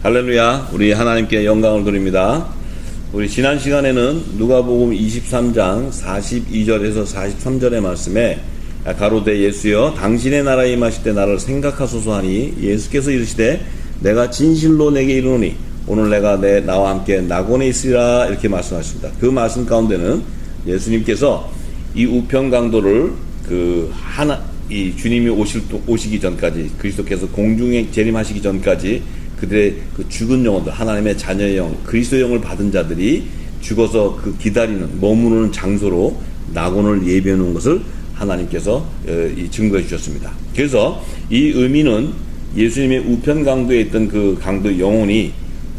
할렐루야. 우리 하나님께 영광을 드립니다. 우리 지난 시간에는 누가복음 23장 42절에서 43절의 말씀에 가로되 예수여 당신의 나라에 임하실 때 나를 생각하소서 하니 예수께서 이르시되 내가 진실로 내게 이르노니 오늘 내가 나와 함께 낙원에 있으리라 이렇게 말씀하십니다. 그 말씀 가운데는 예수님께서 이 우편강도를 이 주님이 오시기 전까지, 그리스도께서 공중에 재림하시기 전까지 그들의 그 죽은 영혼들, 하나님의 자녀의 영, 그리스도의 영을 받은 자들이 죽어서 그 기다리는, 머무르는 장소로 낙원을 예비해 놓은 것을 하나님께서 증거해 주셨습니다. 그래서 이 의미는 예수님의 우편 강도에 있던 그 강도 영혼이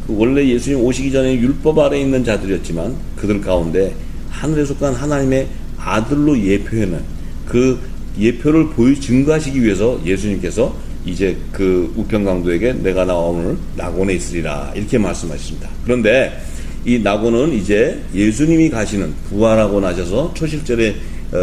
원래 예수님 오시기 전에 율법 아래에 있는 자들이었지만 그들 가운데 하늘에 속한 하나님의 아들로 예표하는 그 예표를 증거하시기 위해서 예수님께서 이제 그 우편강도에게 내가 나와 오늘 낙원에 있으리라 이렇게 말씀하십니다. 그런데 이 낙원은 이제 예수님이 가시는, 부활하고 나셔서 초실절에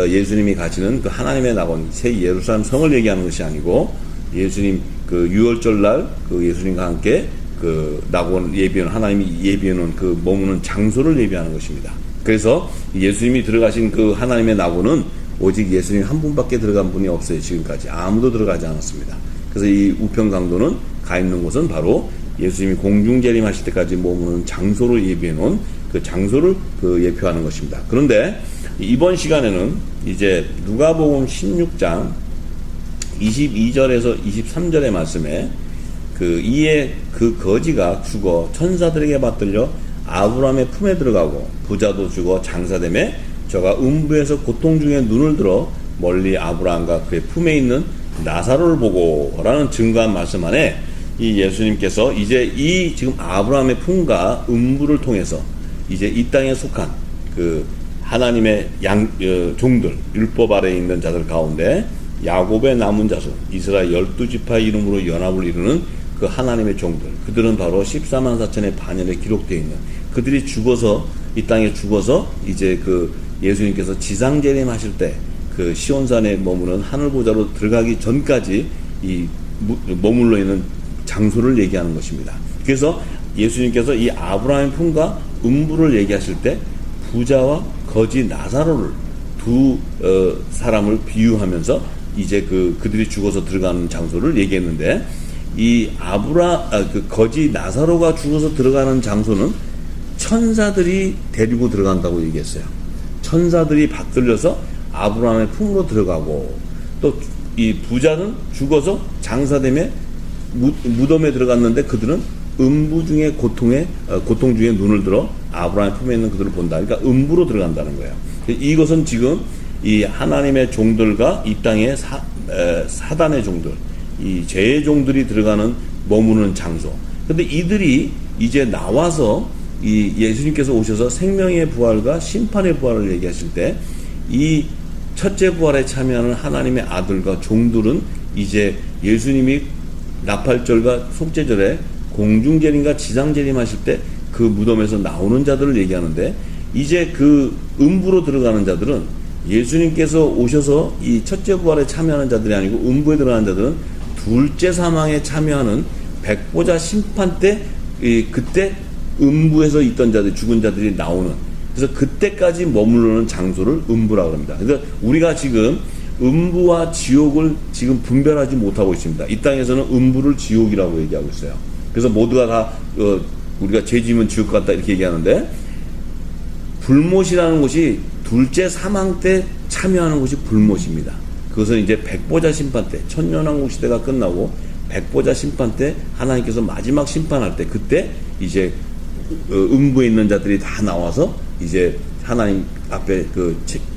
예수님이 가시는 그 하나님의 낙원, 새 예루살렘 성을 얘기하는 것이 아니고 예수님 그 유월절 날 그 예수님과 함께 그 낙원 예비하는, 하나님이 예비하는 그 머무는 장소를 예비하는 것입니다. 그래서 예수님이 들어가신 그 하나님의 낙원은 오직 예수님 한 분밖에 들어간 분이 없어요. 지금까지 아무도 들어가지 않았습니다. 그래서 이 우편강도는 가 있는 곳은 바로 예수님이 공중재림하실 때까지 머무는 장소를 예비해 놓은 그 장소를 예표하는 것입니다. 그런데 이번 시간에는 이제 누가복음 16장 22절에서 23절의 말씀에 이에 그 거지가 죽어 천사들에게 받들려 아브라함의 품에 들어가고 부자도 죽어 장사되매 저가 음부에서 고통 중에 눈을 들어 멀리 아브라함과 그의 품에 있는 나사로를 보고 라는 증거한 말씀 안에 이 예수님께서 이제 이 지금 아브라함의 품과 음부를 통해서 이제 이 땅에 속한 그 하나님의 종들, 율법 아래에 있는 자들 가운데 야곱의 남은 자손, 이스라엘 12지파 이름으로 연합을 이루는 그 하나님의 종들, 그들은 바로 14만 4천의 반열에 기록되어 있는, 그들이 죽어서 이 땅에 죽어서 이제 그 예수님께서 지상재림하실 때 그 시온산에 머무는 하늘보좌로 들어가기 전까지 이 머물러 있는 장소를 얘기하는 것입니다. 그래서 예수님께서 이 아브라함의 품과 음부를 얘기하실 때 부자와 거지 나사로를 두 사람을 비유하면서 이제 그들이 죽어서 들어가는 장소를 얘기했는데, 이 거지 나사로가 죽어서 들어가는 장소는 천사들이 데리고 들어간다고 얘기했어요. 천사들이 받들려서 아브라함의 품으로 들어가고, 또 이 부자는 죽어서 장사되며 무덤에 들어갔는데 그들은 음부 중에 고통 중에 눈을 들어 아브라함의 품에 있는 그들을 본다. 그러니까 음부로 들어간다는 거예요. 이것은 지금 이 하나님의 종들과 이 땅의 사단의 종들, 이 죄의 종들이 들어가는 머무는 장소. 근데 이들이 이제 나와서 이 예수님께서 오셔서 생명의 부활과 심판의 부활을 얘기하실 때 이 첫째 부활에 참여하는 하나님의 아들과 종들은 이제 예수님이 나팔절과 속죄절에 공중재림과 지상재림하실 때 그 무덤에서 나오는 자들을 얘기하는데, 이제 그 음부로 들어가는 자들은 예수님께서 오셔서 이 첫째 부활에 참여하는 자들이 아니고 음부에 들어가는 자들은 둘째 사망에 참여하는 백보자 심판 때 그때 음부에서 있던 자들, 죽은 자들이 나오는, 그래서 그때까지 머무르는 장소를 음부라고 합니다. 그래서 우리가 지금 음부와 지옥을 지금 분별하지 못하고 있습니다. 이 땅에서는 음부를 지옥이라고 얘기하고 있어요. 그래서 모두가 다 우리가 죄 지으면 지옥 같다 이렇게 얘기하는데, 불못이라는 곳이 둘째 사망 때 참여하는 곳이 불못입니다. 그것은 이제 백보자 심판 때, 천년왕국 시대가 끝나고 백보자 심판 때 하나님께서 마지막 심판할 때, 그때 이제 음부에 있는 자들이 다 나와서 이제 하나님 앞에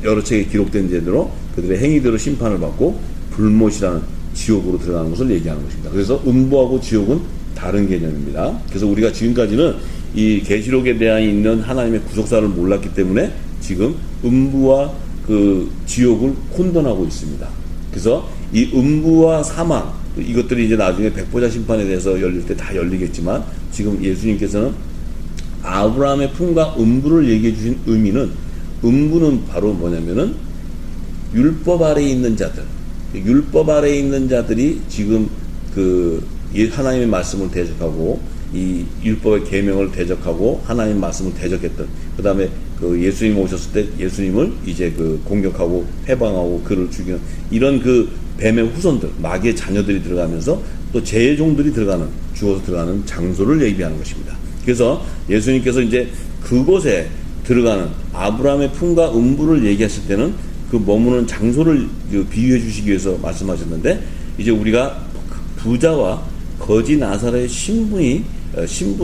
여러 책에 기록된 제대로 그들의 행위대로 심판을 받고 불못이라는 지옥으로 들어가는 것을 얘기하는 것입니다. 그래서 음부하고 지옥은 다른 개념입니다. 그래서 우리가 지금까지는 이 계시록에 대한 있는 하나님의 구속사를 몰랐기 때문에 지금 음부와 그 지옥을 혼돈하고 있습니다. 그래서 이 음부와 사망, 이것들이 이제 나중에 백보자 심판에 대해서 열릴 때 다 열리겠지만, 지금 예수님께서는 아브라함의 품과 음부를 얘기해 주신 의미는, 음부는 바로 뭐냐면은 율법 아래에 있는 자들, 율법 아래에 있는 자들이 지금 하나님의 말씀을 대적하고 이 율법의 계명을 대적하고 하나님의 말씀을 대적했던, 그 다음에 그 예수님 오셨을 때 예수님을 이제 그 공격하고 해방하고 그를 죽이는 이런 그 뱀의 후손들, 마귀의 자녀들이 들어가면서 또 죄의 종들이 죽어서 들어가는 장소를 예비하는 것입니다. 그래서 예수님께서 이제 그곳에 들어가는 아브라함의 품과 음부를 얘기했을 때는 그 머무는 장소를 비유해 주시기 위해서 말씀하셨는데, 이제 우리가 부자와 거지 나사로의 신분을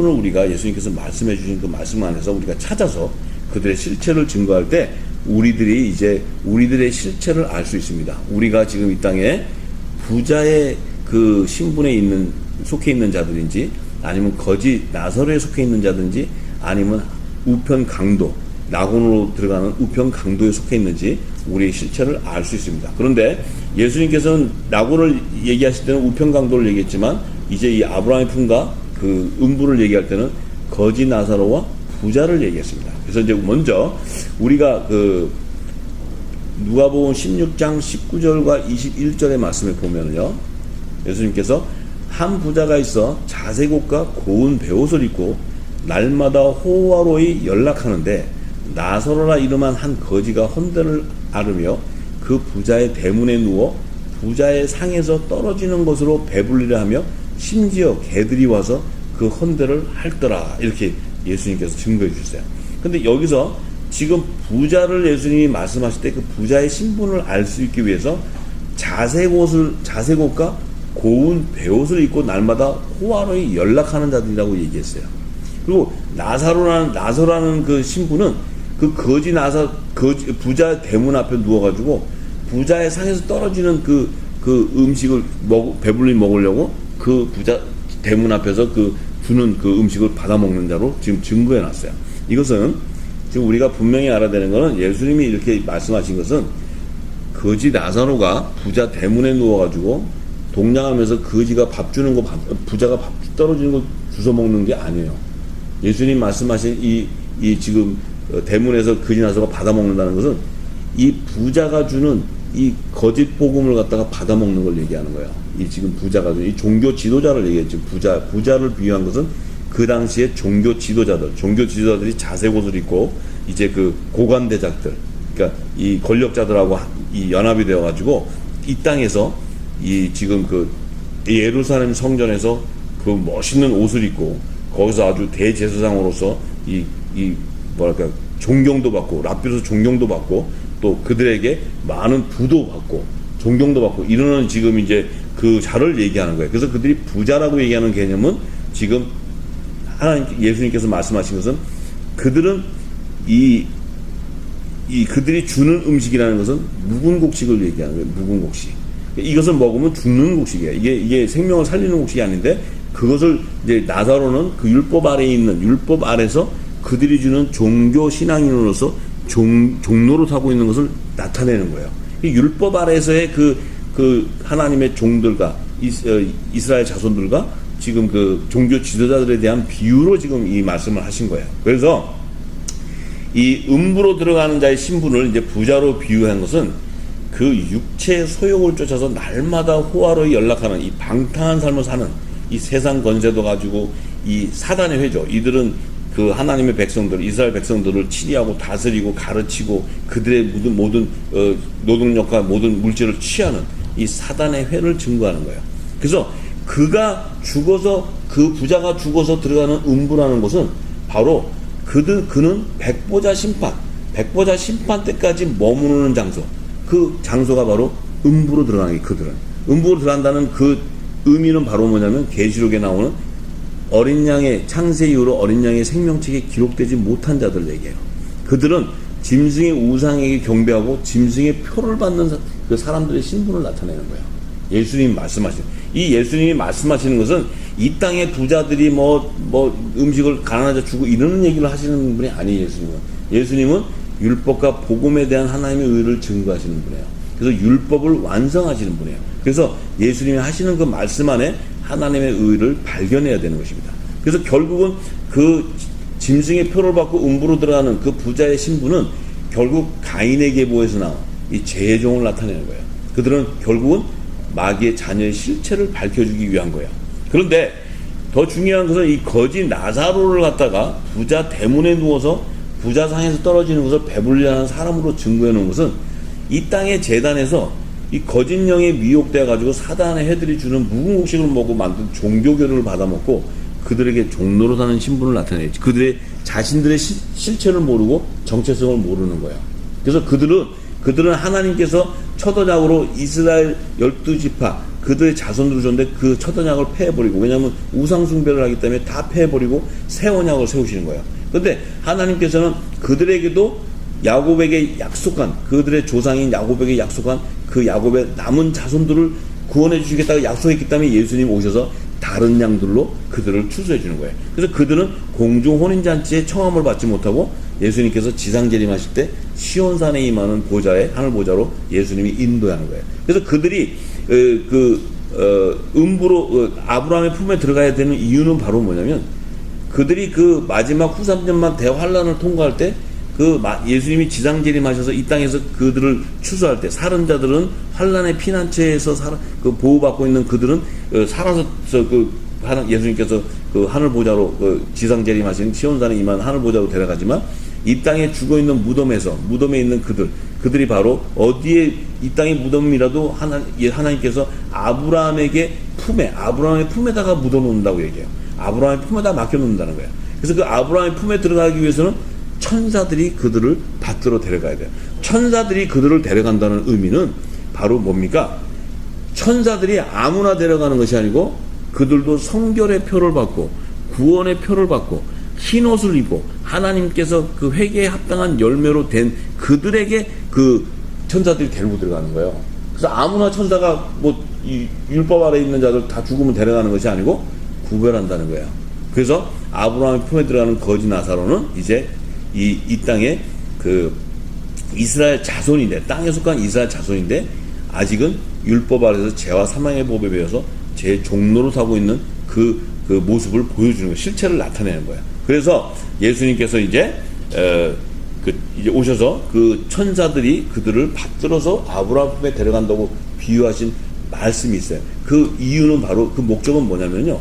우리가 예수님께서 말씀해 주신 그 말씀 안에서 우리가 찾아서 그들의 실체를 증거할 때 우리들이 이제 우리들의 실체를 알 수 있습니다. 우리가 지금 이 땅에 부자의 그 신분에 속해 있는 자들인지, 아니면 거지 나사로에 속해 있는 자든지, 아니면 우편 강도, 낙원으로 들어가는 우편 강도에 속해 있는지 우리의 실체를 알 수 있습니다. 그런데 예수님께서는 낙원을 얘기하실 때는 우편 강도를 얘기했지만, 이제 이 아브라함의 품과 그 음부를 얘기할 때는 거지 나사로와 부자를 얘기했습니다. 그래서 이제 먼저 우리가 그 누가복음 16장 19절과 21절의 말씀을 보면요, 예수님께서 한 부자가 있어 자색 옷과 고운 베옷을 입고 날마다 호화로이 연락하는데, 나사로라 이름한 한 거지가 헌대를 앓으며 그 부자의 대문에 누워 부자의 상에서 떨어지는 것으로 배불리려 하며 심지어 개들이 와서 그 헌대를 핥더라, 이렇게 예수님께서 증거해 주셨어요. 근데 여기서 지금 부자를 예수님이 말씀하실 때 그 부자의 신분을 알 수 있기 위해서 자색 옷과 고운 베옷을 입고 날마다 호화로이 연락하는 자들이라고 얘기했어요. 그리고 나사로라는 그 신분은 그 부자 대문 앞에 누워가지고 부자의 상에서 떨어지는 그 음식을 배불리 먹으려고 그 부자 대문 앞에서 주는 그 음식을 받아 먹는 자로 지금 증거해 놨어요. 이것은 지금 우리가 분명히 알아야 되는 것은, 예수님이 이렇게 말씀하신 것은 거지 나사로가 부자 대문에 누워가지고 동냥하면서 거지가 밥 주는 거, 부자가 밥 떨어지는 거 주워 먹는 게 아니에요. 예수님 말씀하신 이 지금 대문에서 거지 나사로가 받아 먹는다는 것은 이 부자가 주는 이 거짓 복음을 갖다가 받아 먹는 걸 얘기하는 거예요. 이 지금 부자가 주는 이 종교 지도자를 얘기했죠. 부자를 비유한 것은 그 당시에 종교 지도자들이 자색 옷을 입고 이제 그 고관대작들, 그러니까 이 권력자들하고 이 연합이 되어가지고 이 땅에서 이 지금 그 예루살렘 성전에서 그 멋있는 옷을 입고 거기서 아주 대제사장으로서 이 뭐랄까 존경도 받고, 랍비로서 존경도 받고, 또 그들에게 많은 부도 받고 존경도 받고 이러는 지금 이제 그 자를 얘기하는 거예요. 그래서 그들이 부자라고 얘기하는 개념은 지금 예수님께서 말씀하신 것은 그들은 그들이 주는 음식이라는 것은 묵은 곡식을 얘기하는 거예요. 묵은 곡식. 이것을 먹으면 죽는 곡식이에요. 이게 생명을 살리는 곡식이 아닌데, 그것을 이제 나사로는 그 율법 아래에 있는, 율법 아래서 그들이 주는 종교 신앙인으로서 종로로 타고 있는 것을 나타내는 거예요. 이 율법 아래에서의 그 하나님의 종들과 이스라엘 자손들과 지금 그 종교 지도자들에 대한 비유로 지금 이 말씀을 하신 거예요. 그래서 이 음부로 들어가는 자의 신분을 이제 부자로 비유한 것은 그 육체의 소욕을 쫓아서 날마다 호화로이 연락하는 이 방탕한 삶을 사는 이 세상 권세도 가지고 이 사단의 회죠. 이들은 그 하나님의 백성들, 이스라엘 백성들을 치리하고 다스리고 가르치고 그들의 모든 노동력과 모든 물질을 취하는 이 사단의 회를 증거하는 거예요. 그래서 그가 죽어서, 그 부자가 죽어서 들어가는 음부라는 것은 바로 그는 백보자 심판 때까지 머무르는 장소, 그 장소가 바로 음부로 들어가는 게, 그들은 음부로 들어간다는 그 의미는 바로 뭐냐면 계시록에 나오는 어린 양의 창세 이후로 어린 양의 생명책에 기록되지 못한 자들 얘기해요. 그들은 짐승의 우상에게 경배하고 짐승의 표를 받는 그 사람들의 신분을 나타내는 거예요. 예수님이 말씀하시는 것은 이 땅의 부자들이 음식을 가난한 자 주고 이러는 얘기를 하시는 분이 아니에요. 예수님은 율법과 복음에 대한 하나님의 의를 증거하시는 분이에요. 그래서 율법을 완성하시는 분이에요. 그래서 예수님이 하시는 그 말씀 안에 하나님의 의를 발견해야 되는 것입니다. 그래서 결국은 그 짐승의 표를 받고 음부로 들어가는 그 부자의 신분은 결국 가인의 계보에서 나온 이 죄의 종을 나타내는 거예요. 그들은 결국은 마귀의 자녀의 실체를 밝혀주기 위한 거예요. 그런데 더 중요한 것은 이 거지 나사로를 갖다가 부자 대문에 누워서 부자상에서 떨어지는 것을 배불리 하는 사람으로 증거해 놓은 것은 이 땅의 제단에서 이 거짓 영에 미혹되어 가지고 사단의 해들이 주는 묵은 곡식을 먹고 만든 종교교류를 받아먹고 그들에게 종로로 사는 신분을 나타내지. 그들의 자신들의 실체를 모르고 정체성을 모르는 거예요. 그래서 그들은 하나님께서 첫 언약으로 이스라엘 12지파 그들의 자손으로 줬는데 그 첫 언약을 폐해버리고, 왜냐하면 우상숭배를 하기 때문에 다 폐해버리고 새 언약을 세우시는 거예요. 그런데 하나님께서는 그들에게도 야곱에게 약속한, 그들의 조상인 야곱에게 약속한 그 야곱의 남은 자손들을 구원해 주시겠다고 약속했기 때문에 예수님 오셔서 다른 양들로 그들을 추수해 주는 거예요. 그래서 그들은 공중 혼인잔치에 청함을 받지 못하고 예수님께서 지상재림하실 때 시온산에 임하는 보좌에, 하늘 보좌로 예수님이 인도하는 거예요. 그래서 그들이 음부로 아브라함의 품에 들어가야 되는 이유는 바로 뭐냐면, 그들이 그 마지막 후 3년만 대환란을 통과할 때 예수님이 지상재림하셔서 이 땅에서 그들을 추수할 때, 살은 환란의 피난처에서 보호받고 있는 그들은 살아서 예수님께서 그 하늘 보좌로 지상재림하신 시온산에 임한 하늘 보좌로 데려가지만, 이 땅에 죽어 있는 무덤에 있는 그들이 바로 어디에, 이 땅의 무덤이라도 하나님께서 아브라함의 품에다가 묻어놓는다고 얘기해요. 아브라함의 품에다 맡겨놓는다는 거예요. 그래서 그 아브라함의 품에 들어가기 위해서는 천사들이 그들을 받들어 데려가야 돼요. 천사들이 그들을 데려간다는 의미는 바로 뭡니까? 천사들이 아무나 데려가는 것이 아니고 그들도 성결의 표를 받고 구원의 표를 받고 흰 옷을 입고 하나님께서 그 회개에 합당한 열매로 된 그들에게 그 천사들이 데리고 들어가는 거예요. 그래서 아무나 천사가 이 율법 아래 있는 자들 다 죽으면 데려가는 것이 아니고 구별한다는 거예요. 그래서 아브라함의 품에 들어가는 거지 나사로는 이제 이 땅에 이스라엘 자손인데, 땅에 속한 이스라엘 자손인데 아직은 율법 아래서 죄와 사망의 법에 배워서 제 종로로 사고 있는 그 모습을 보여주는 거예요. 실체를 나타내는 거예요. 그래서 예수님께서 이제 오셔서 그 천사들이 그들을 받들어서 아브라함 품에 데려간다고 비유하신 말씀이 있어요. 그 이유는 바로, 그 목적은 뭐냐면요,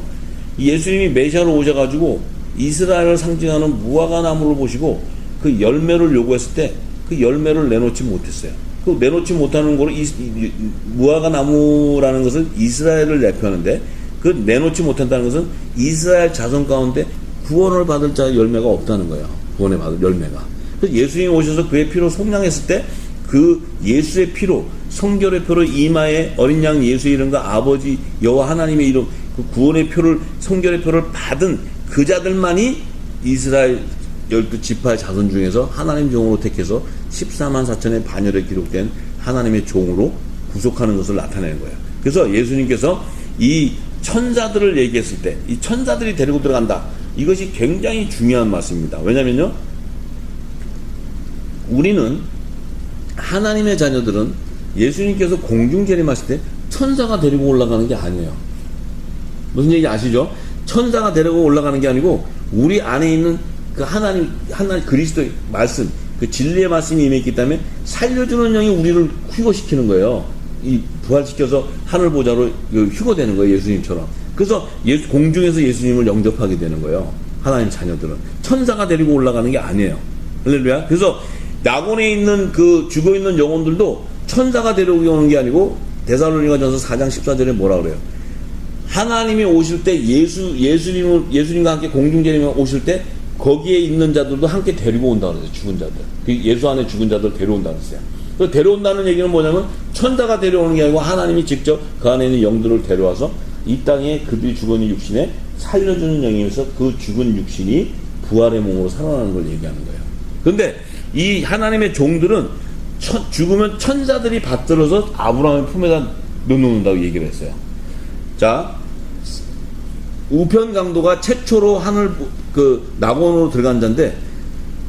예수님이 메시아로 오셔가지고 이스라엘을 상징하는 무화과 나무를 보시고 그 열매를 요구했을 때 그 열매를 내놓지 못했어요. 그 내놓지 못하는 거로 무화과 나무라는 것은 이스라엘을 대표하는데, 그 내놓지 못한다는 것은 이스라엘 자손 가운데 구원을 받을 자 열매가 없다는 거예요. 구원을 받을 열매가. 그래서 예수님이 오셔서 그의 피로 속량했을 때 그 예수의 피로, 성결의 표로 이마에 어린 양 예수의 이름과 아버지 여호와 하나님의 이름, 그 구원의 표를, 성결의 표를 받은 그 자들만이 이스라엘 12지파의 자손 중에서 하나님 종으로 택해서 14만 4천의 반열에 기록된 하나님의 종으로 구속하는 것을 나타내는 거예요. 그래서 예수님께서 이 천사들을 얘기했을 때, 이 천사들이 데리고 들어간다, 이것이 굉장히 중요한 말씀입니다. 왜냐면요, 우리는, 하나님의 자녀들은 예수님께서 공중재림하실 때 천사가 데리고 올라가는 게 아니에요. 무슨 얘기 아시죠? 천사가 데리고 올라가는 게 아니고 우리 안에 있는 그 하나님 그리스도의 말씀, 그 진리의 말씀이 임했기 때문에 살려주는 영이 우리를 휴거시키는 거예요. 이 부활시켜서 하늘 보좌로 휴거되는 거예요, 예수님처럼. 그래서 공중에서 예수님을 영접하게 되는 거예요. 하나님 자녀들은 천사가 데리고 올라가는 게 아니에요. 할렐루야. 그래서 낙원에 있는 그 죽어 있는 영혼들도 천사가 데려오는 게 아니고, 데살로니가전서 4장 14절에 뭐라 그래요? 하나님이 오실 때 예수님과 함께 공중재림에 오실 때 거기에 있는 자들도 함께 데리고 온다 그랬어요. 죽은 자들. 예수 안에 죽은 자들 데려온다 그랬어요. 그 데려온다는 얘기는 뭐냐면 천사가 데려오는 게 아니고 하나님이 직접 그 안에 있는 영들을 데려와서 이 땅에 그들이 죽은 육신에 살려주는 영이면서 그 죽은 육신이 부활의 몸으로 살아나는 걸 얘기하는 거예요. 그런데 이 하나님의 종들은 죽으면 천사들이 받들어서 아브라함의 품에다 넣어놓는다고 얘기를 했어요. 자, 우편강도가 최초로 낙원으로 들어간 자인데,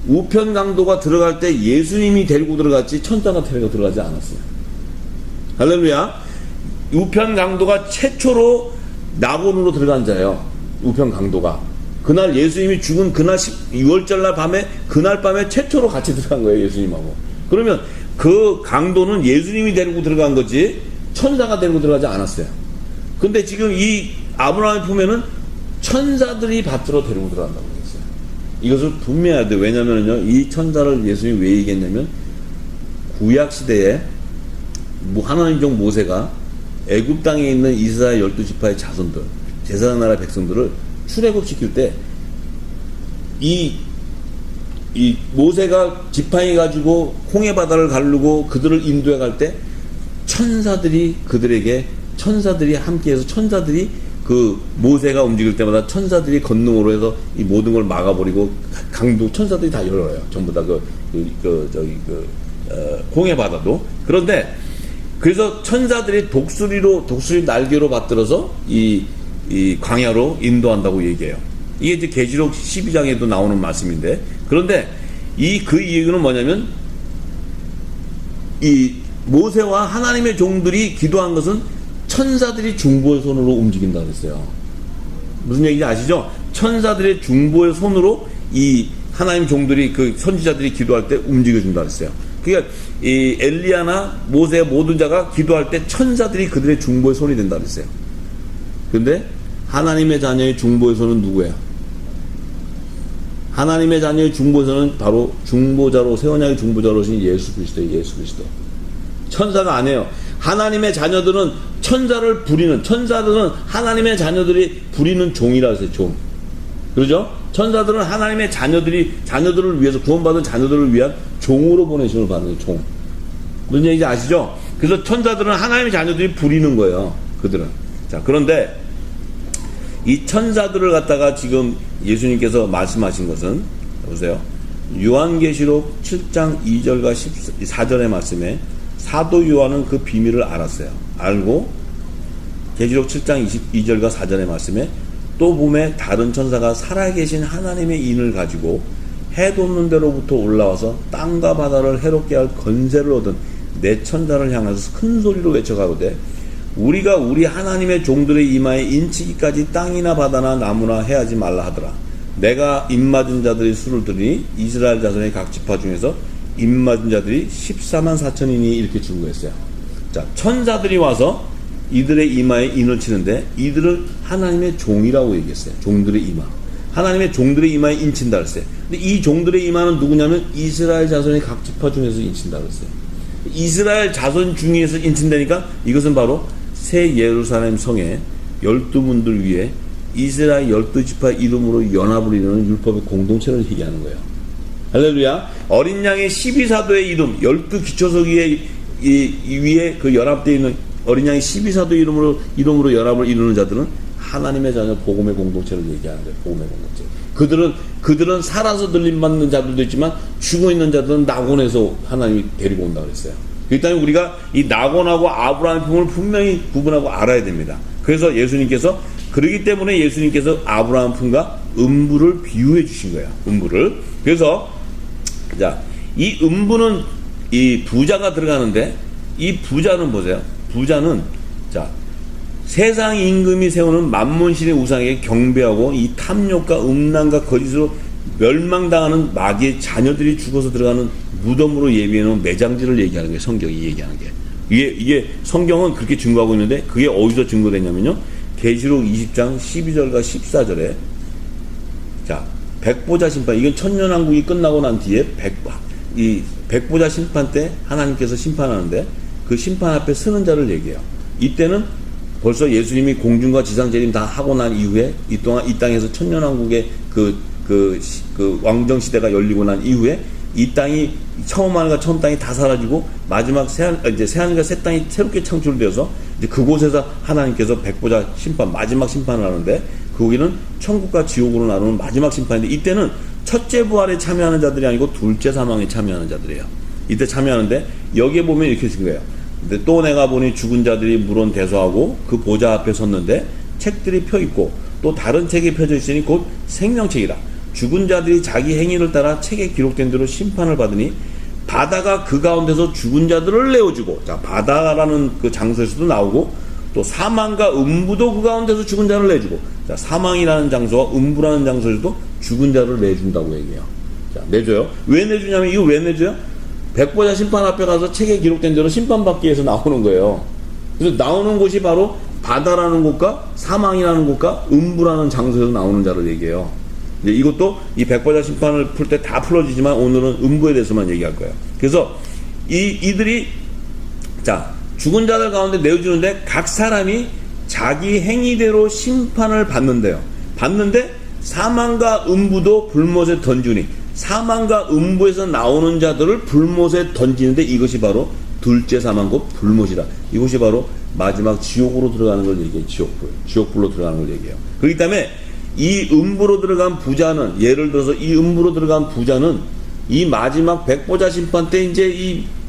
우편강도가 들어갈 때 예수님이 데리고 들어갔지 천사가 데리고 들어가지 않았어요. 할렐루야. 우편강도가 최초로 낙원으로 들어간 자예요. 우편강도가 그날 예수님이 죽은 그날 6월절날 밤에, 그날 밤에 최초로 같이 들어간 거예요, 예수님하고. 그러면 그 강도는 예수님이 데리고 들어간 거지 천사가 데리고 들어가지 않았어요. 근데 지금 이 아브라함의 품에는 천사들이 받들어 데리고 들어간다고 그랬어요. 이것을 분명해야 돼. 왜냐면요, 이 천사를 예수님이 왜 얘기했냐면, 구약 시대에 하나님 종 모세가 애굽 땅에 있는 이스라엘 12지파의 자손들, 제사장 나라 백성들을 출애굽시킬 때, 이 모세가 지팡이 가지고 홍해 바다를 가르고 그들을 인도해 갈 때 천사들이 함께해서 천사들이 그 모세가 움직일 때마다 천사들이 건능으로 해서 이 모든 걸 막아버리고 강도 천사들이 다 열어요. 전부 다 홍해 바다도. 그런데 그래서 천사들이 독수리 날개로 받들어서 이 광야로 인도한다고 얘기해요. 이게 이제 계시록 12장에도 나오는 말씀인데, 그런데 그 이유는 뭐냐면, 이 모세와 하나님의 종들이 기도한 것은 천사들이 중보의 손으로 움직인다 그랬어요. 무슨 얘기인지 아시죠? 천사들의 중보의 손으로 이 하나님 종들이, 그 선지자들이 기도할 때 움직여준다 그랬어요. 그러니까 이 엘리야나 모세의 모든 자가 기도할 때 천사들이 그들의 중보의 손이 된다 그랬어요. 근데 하나님의 자녀의 중보의 손은 누구야? 하나님의 자녀의 중보의 손은 바로 중보자로, 새 언약의 중보자로 오신 예수 그리스도예요. 예수 그리스도. 천사가 아니에요. 하나님의 자녀들은 천사들은 하나님의 자녀들이 부리는 종이라 했어요. 종. 그러죠? 천사들은 하나님의 자녀들을 위해서, 구원받은 자녀들을 위한 종으로 보내심을 받는 종. 무슨 얘기인지 아시죠? 그래서 천사들은 하나님의 자녀들이 부리는 거예요. 그들은. 자, 그런데 이 천사들을 갖다가 지금 예수님께서 말씀하신 것은, 보세요. 요한계시록 7장 2절과 4절의 말씀에 사도 요한은 그 비밀을 알았어요. 알고 계시록 7장 22절과 4절의 말씀에 또 봄에 다른 천사가 살아계신 하나님의 인을 가지고 해 돋는 데로부터 올라와서 땅과 바다를 해롭게 할 건세를 얻은 네 천사를 향해서 큰 소리로 외쳐가로되 우리가 우리 하나님의 종들의 이마에 인치기까지 땅이나 바다나 나무나 해하지 말라 하더라. 내가 입맞은 자들의 수를 들으니 이스라엘 자손의 각 지파 중에서 입맞은 자들이 14만 4천이니 이렇게 증거했어요. 자, 천사들이 와서 이들의 이마에 인을 치는데 이들을 하나님의 종이라고 얘기했어요. 종들의 이마. 하나님의 종들의 이마에 인친다 그랬어요. 근데 이 종들의 이마는 누구냐면 이스라엘 자손의 각 지파 중에서 인친다 그랬어요. 이스라엘 자손 중에서 인친다니까 이것은 바로 새 예루살렘 성의 12문들 위에 이스라엘 12지파 이름으로 연합을 이루는 율법의 공동체를 얘기하는 거예요. 할렐루야. 어린 양의 12사도의 이름, 12기초석 위에 그 연합되어 있는 어린 양의 12사도 이름으로 연합을 이루는 자들은 하나님의 자녀 복음의 공동체를 얘기하는 거예요. 복음의 공동체. 그들은 살아서 들림받는 자들도 있지만 죽어 있는 자들은 낙원에서 하나님이 데리고 온다 그랬어요. 그렇기 때문에 우리가 이 낙원하고 아브라함의 품을 분명히 구분하고 알아야 됩니다. 그래서 그러기 때문에 예수님께서 아브라함 품과 음부를 비유해 주신 거예요. 음부를. 그래서 자, 이 음부는 이 부자가 들어가는데 이 부자는 보세요. 부자는 자, 세상 임금이 세우는 만몬신의 우상에게 경배하고 이 탐욕과 음란과 거짓으로 멸망당하는 마귀의 자녀들이 죽어서 들어가는 무덤으로 예비해놓은 매장지를 얘기하는 거예요. 성경이 얘기하는 게. 이게 성경은 그렇게 증거하고 있는데 그게 어디서 증거되냐면요. 계시록 20장 12절과 14절에 자, 백보자 심판, 이건 천년왕국이 끝나고 난 뒤에 백보자 심판 때 하나님께서 심판하는데 그 심판 앞에 서는 자를 얘기해요. 이때는 벌써 예수님이 공중과 지상 재림 다 하고 난 이후에 이 땅에서 천년왕국의 그 왕정 시대가 열리고 난 이후에 이 땅이 처음 하늘과 처음 땅이 다 사라지고 마지막 새 하늘과 새 땅이 새롭게 창출되어서 이제 그곳에서 하나님께서 백보자 심판, 마지막 심판을 하는데 거기는 천국과 지옥으로 나누는 마지막 심판인데 이때는 첫째 부활에 참여하는 자들이 아니고 둘째 사망에 참여하는 자들이에요. 이때 참여하는데 여기에 보면 이렇게 쓴 거예요. 근데 또 내가 보니 죽은 자들이 물론 대소하고 그 보좌 앞에 섰는데 책들이 펴 있고 또 다른 책이 펴져 있으니 곧 생명책이라. 죽은 자들이 자기 행위를 따라 책에 기록된 대로 심판을 받으니 바다가 그 가운데서 죽은 자들을 내어주고, 자, 바다라는 그 장소에서도 나오고 또 사망과 음부도 그 가운데서 죽은 자를 내주고, 자, 사망이라는 장소와 음부라는 장소에서도 죽은 자를 내준다고 얘기해요. 자, 내줘요. 왜 내주냐면 이거 왜 내줘요? 백보자 심판 앞에 가서 책에 기록된 대로 심판받기 위해서 나오는 거예요. 그래서 나오는 곳이 바로 바다라는 곳과 사망이라는 곳과 음부라는 장소에서 나오는 자를 얘기해요. 이제 이것도 이 백보자 심판을 풀 때 다 풀어지지만 오늘은 음부에 대해서만 얘기할 거예요. 그래서 이들이 자 죽은 자들 가운데 내어주는데 각 사람이 자기 행위대로 심판을 받는데요. 받는데 사망과 음부도 불못에 던지니 사망과 음부에서 나오는 자들을 불못에 던지는데 이것이 바로 둘째 사망 곧 불못이라. 이것이 바로 마지막 지옥으로 들어가는 걸 얘기해요. 지옥불로 들어가는 걸 얘기해요. 그렇기 때문에 이 음부로 들어간 부자는 예를 들어서 이 음부로 들어간 부자는 이 마지막 백보자 심판 때 이제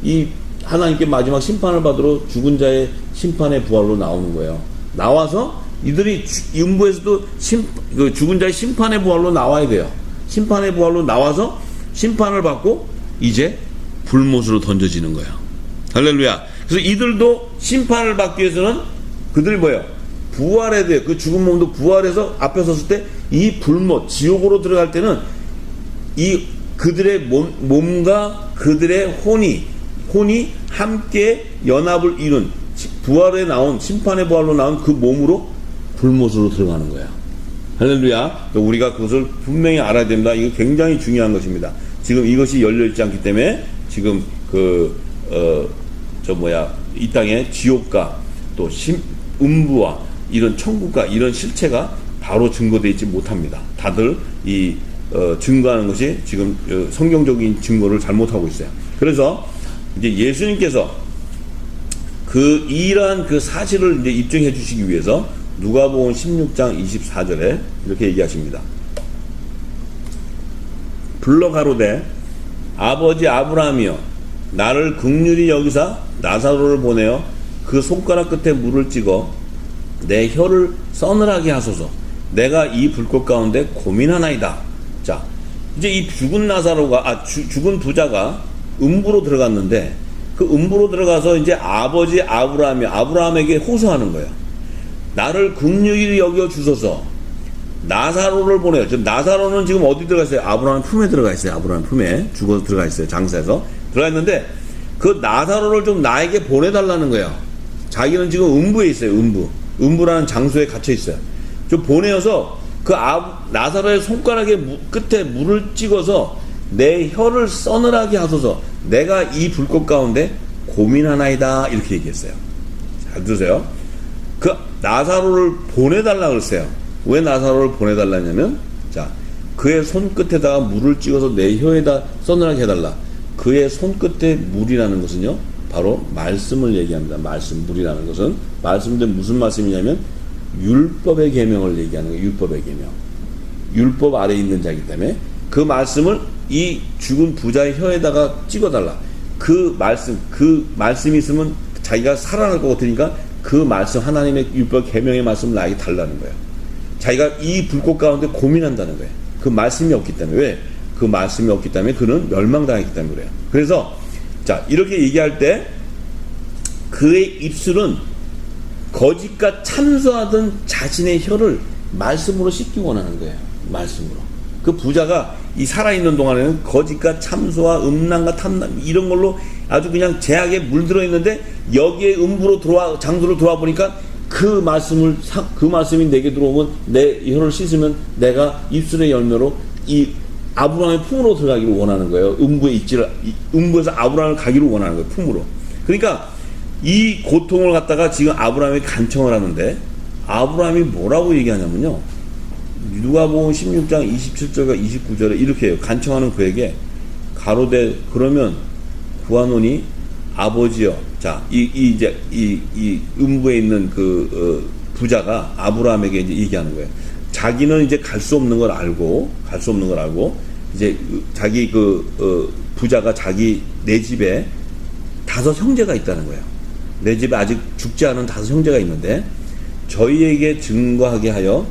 이 하나님께 마지막 심판을 받으러 죽은 자의 심판의 부활로 나오는 거예요. 나와서 이들이 음부에서도 죽은 자의 심판의 부활로 나와야 돼요. 심판의 부활로 나와서 심판을 받고 이제 불못으로 던져지는 거예요. 할렐루야. 그래서 이들도 심판을 받기 위해서는 그들이 뭐예요? 부활해야 돼요. 그 죽은 몸도 부활해서 앞에 섰을 때 이 불못, 지옥으로 들어갈 때는 이 그들의 몸과 그들의 혼이 함께 연합을 이룬 부활에 나온 심판의 부활로 나온 그 몸으로 불못으로 들어가는 거야. 할렐루야. 우리가 그것을 분명히 알아야 됩니다. 이거 굉장히 중요한 것입니다. 지금 이것이 열려있지 않기 때문에 지금 이 땅에 지옥과 또 음부와 이런 천국과 이런 실체가 바로 증거되어 있지 못합니다. 다들 증거하는 것이 지금 성경적인 증거를 잘못하고 있어요. 그래서 이제 예수님께서 이러한 그 사실을 이제 입증해 주시기 위해서 누가복음 16장 24절에 이렇게 얘기하십니다. 불러 가로되 아버지 아브라함이여 나를 긍휼히 여기사 나사로를 보내어 그 손가락 끝에 물을 찍어 내 혀를 서늘하게 하소서. 내가 이 불꽃 가운데 고민하나이다. 자, 이제 이 죽은 죽은 부자가 음부로 들어갔는데 그 음부로 들어가서 이제 아버지 아브라함에게 호소하는 거예요. 나를 긍휼히 여겨 주소서. 나사로를 보내요. 지금 나사로는 지금 어디 들어가 있어요? 아브라함 품에 들어가 있어요. 아브라함 품에 죽어서 들어가 있어요. 장사에서 들어가 있는데 그 나사로를 좀 나에게 보내달라는 거예요. 자기는 지금 음부에 있어요. 음부라는 장소에 갇혀 있어요. 좀 보내어서 나사로의 손가락에 끝에 물을 찍어서 내 혀를 서늘하게 하소서. 내가 이 불꽃 가운데 고민하나이다. 이렇게 얘기했어요. 잘 들으세요. 그 나사로를 보내달라 그랬어요. 왜 나사로를 보내달라냐면 그의 손끝에다가 물을 찍어서 내 혀에다 서늘하게 해달라. 그의 손끝에 물이라는 것은요 바로 말씀을 얘기합니다. 물이라는 것은 말씀인데 무슨 말씀이냐면 율법의 계명을 얘기하는 거예요. 율법의 계명. 율법 아래에 있는 자이기 때문에 그 말씀을 이 죽은 부자의 혀에다가 찍어달라. 그 말씀이 있으면 자기가 살아날 것 같으니까 그 말씀, 하나님의 율법 계명의 말씀을 나에게 달라는 거예요. 자기가 이 불꽃 가운데 고민한다는 거예요. 그 말씀이 없기 때문에. 왜? 그 말씀이 없기 때문에 그는 멸망당했기 때문에 그래요. 그래서 이렇게 얘기할 때 그의 입술은 거짓과 참소하던 자신의 혀를 말씀으로 씻기 원하는 거예요. 말씀으로. 그 부자가 이 살아있는 동안에는 거짓과 참소와 음란과 탐남 이런 걸로 아주 그냥 제약에 물들어 있는데 여기에 장소로 들어와 보니까 그 말씀이 내게 들어오면 내 혀를 씻으면 내가 입술의 열매로 이 아브라함의 품으로 들어가기를 원하는 거예요. 음부에서 아브라함을 가기를 원하는 거예요. 품으로. 그러니까 이 고통을 갖다가 지금 아브라함이 간청을 하는데 아브라함이 뭐라고 얘기하냐면요. 누가복음 16장 27절과 29절에 이렇게 해요. 간청하는 그에게 가로되 그러면 구하노니 아버지여. 이 음부에 있는 부자가 아브라함에게 이제 얘기하는 거예요. 자기는 이제 갈 수 없는 걸 알고 이제 자기 부자가 내 집에 5 형제가 있다는 거예요. 내 집에 아직 죽지 않은 5 형제가 있는데 저희에게 증거하게 하여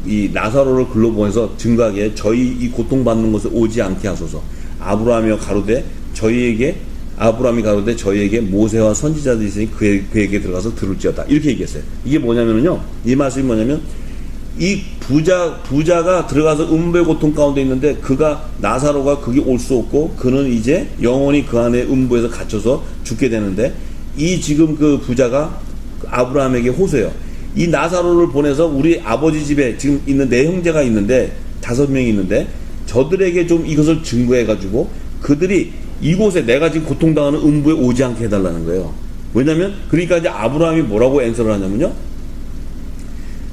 이 나사로를 글로 보내서 증거하게 저희 이 고통받는 곳에 오지 않게 하소서. 아브라함이 가로되 저희에게 모세와 선지자들이 있으니 그에게 들어가서 들을지어다. 이렇게 얘기했어요. 이게 뭐냐면요. 이 말씀이 뭐냐면 이 부자가 들어가서 음부의 고통 가운데 있는데 나사로가 거기 올 수 없고 그는 이제 영원히 그 안에 음부에서 갇혀서 죽게 되는데 이 지금 그 부자가 아브라함에게 호소해요. 이 나사로를 보내서 우리 아버지 집에 지금 있는 네 형제가 있는데 5명이 있는데 저들에게 좀 이것을 증거해 가지고 그들이 이곳에 내가 지금 고통당하는 음부에 오지 않게 해달라는 거예요. 왜냐면 그러니까 이제 아브라함이 뭐라고 앤서를 하냐면요,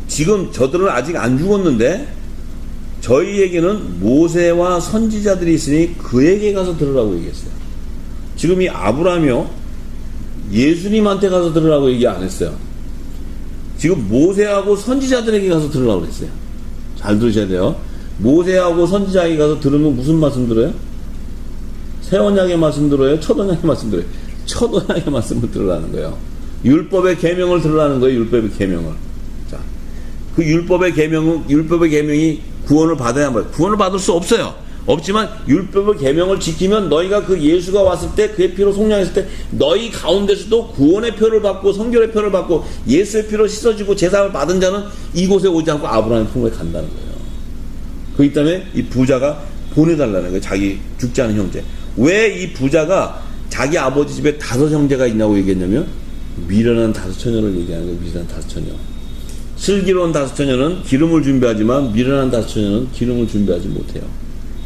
지금 저들은 아직 안 죽었는데 저희에게는 모세와 선지자들이 있으니 그에게 가서 들으라고 얘기했어요. 지금 이 아브라함이요, 예수님한테 가서 들으라고 얘기 안 했어요. 지금 모세하고 선지자들에게 가서 들으라고 했어요. 잘 들으셔야 돼요. 모세하고 선지자에게 가서 들으면 무슨 말씀 들어요? 새 언약의 말씀 들어요? 첫 언약의 말씀 들어요? 첫 언약의 말씀을 들으라는 거예요. 율법의 계명을 들으라는 거예요. 율법의 계명을. 자, 그 율법의 계명이 구원을 받아야 한다. 구원을 받을 수 없어요. 없지만 율법의 계명을 지키면 너희가 그 예수가 왔을 때 그의 피로 속량했을 때 너희 가운데서도 구원의 표를 받고 성결의 표를 받고 예수의 피로 씻어지고 제사를 받은 자는 이곳에 오지 않고 아브라함의 품에 간다는 거예요. 그렇기 때문에 이 부자가 보내달라는 거예요. 자기 죽지 않은 형제. 왜 이 부자가 자기 아버지 집에 5 형제가 있냐고 얘기했냐면 미련한 5 처녀를 얘기하는 거예요. 미련한 5 처녀. 슬기로운 5 처녀는 기름을 준비하지만 미련한 5 처녀는 기름을 준비하지 못해요.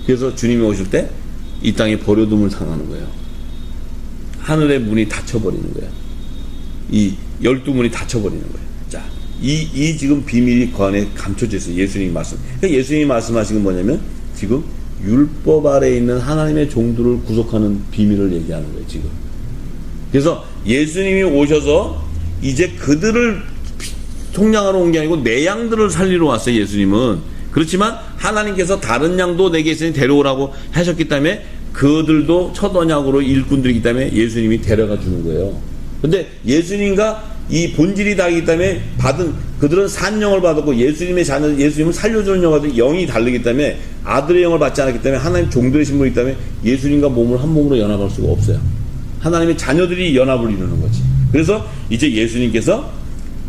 그래서 주님이 오실 때 이 땅에 버려둠을 당하는 거예요. 하늘의 문이 닫혀버리는 거예요. 이 12문이 닫혀버리는 거예요. 자, 이 지금 비밀이 그 안에 감춰져 있어요. 예수님이 말씀. 그러니까 예수님이 말씀하신 건 뭐냐면 지금 율법 아래에 있는 하나님의 종들을 구속하는 비밀을 얘기하는 거예요. 지금. 그래서 예수님이 오셔서 이제 그들을 속량하러 온 게 아니고 내 양들을 살리러 왔어요. 예수님은. 그렇지만 하나님께서 다른 양도 내게 있으니 데려오라고 하셨기 때문에 그들도 첫 언약으로 일꾼들이기 때문에 예수님이 데려가 주는 거예요. 근데 예수님과 이 본질이 다르기 때문에 그들은 산영을 받았고 예수님의 자녀, 예수님을 살려주는 영이 다르기 때문에 아들의 영을 받지 않았기 때문에 하나님 종들의 신분이기 때문에 예수님과 몸을 한 몸으로 연합할 수가 없어요. 하나님의 자녀들이 연합을 이루는 거지. 그래서 이제 예수님께서